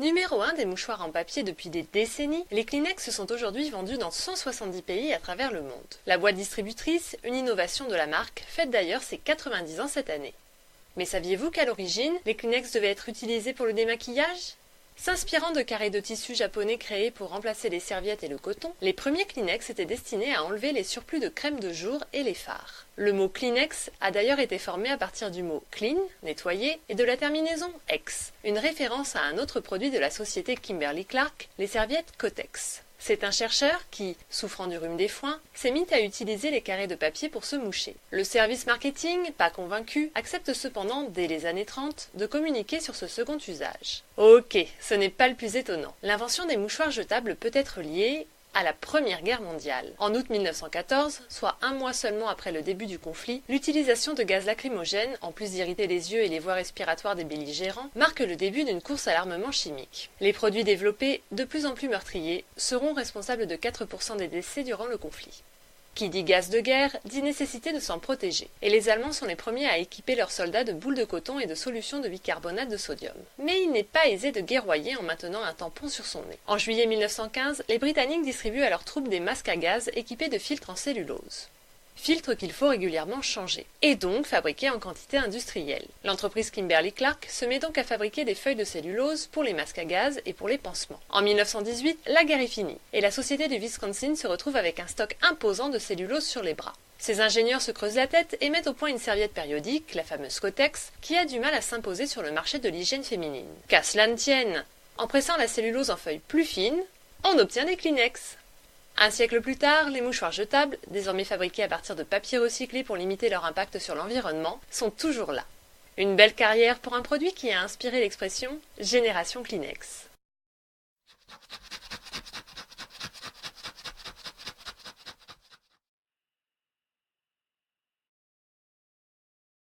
Numéro 1 des mouchoirs en papier depuis des décennies, les Kleenex sont aujourd'hui vendus dans 170 pays à travers le monde. La boîte distributrice, une innovation de la marque, fête d'ailleurs ses 90 ans cette année. Mais saviez-vous qu'à l'origine, les Kleenex devaient être utilisés pour le démaquillage ? S'inspirant de carrés de tissu japonais créés pour remplacer les serviettes et le coton, les premiers Kleenex étaient destinés à enlever les surplus de crème de jour et les fards. Le mot Kleenex a d'ailleurs été formé à partir du mot clean, nettoyer, et de la terminaison ex, une référence à un autre produit de la société Kimberly-Clark, les serviettes Kotex. C'est un chercheur qui, souffrant du rhume des foins, s'est mis à utiliser les carrés de papier pour se moucher. Le service marketing, pas convaincu, accepte cependant, dès les années 30, de communiquer sur ce second usage. Ok, ce n'est pas le plus étonnant. L'invention des mouchoirs jetables peut être liée à la Première Guerre mondiale. En août 1914, soit un mois seulement après le début du conflit, l'utilisation de gaz lacrymogène, en plus d'irriter les yeux et les voies respiratoires des belligérants, marque le début d'une course à l'armement chimique. Les produits développés, de plus en plus meurtriers, seront responsables de 4% des décès durant le conflit. Qui dit gaz de guerre, dit nécessité de s'en protéger. Et les Allemands sont les premiers à équiper leurs soldats de boules de coton et de solutions de bicarbonate de sodium. Mais il n'est pas aisé de guerroyer en maintenant un tampon sur son nez. En juillet 1915, les Britanniques distribuent à leurs troupes des masques à gaz équipés de filtres en cellulose. Filtres qu'il faut régulièrement changer, et donc fabriqués en quantité industrielle. L'entreprise Kimberly-Clark se met donc à fabriquer des feuilles de cellulose pour les masques à gaz et pour les pansements. En 1918, la guerre est finie, et la société du Wisconsin se retrouve avec un stock imposant de cellulose sur les bras. Ces ingénieurs se creusent la tête et mettent au point une serviette périodique, la fameuse Kotex, qui a du mal à s'imposer sur le marché de l'hygiène féminine. Qu'à cela ne tienne, en pressant la cellulose en feuilles plus fines, on obtient des Kleenex. Un siècle plus tard, les mouchoirs jetables, désormais fabriqués à partir de papier recyclé pour limiter leur impact sur l'environnement, sont toujours là. Une belle carrière pour un produit qui a inspiré l'expression « Génération Kleenex ».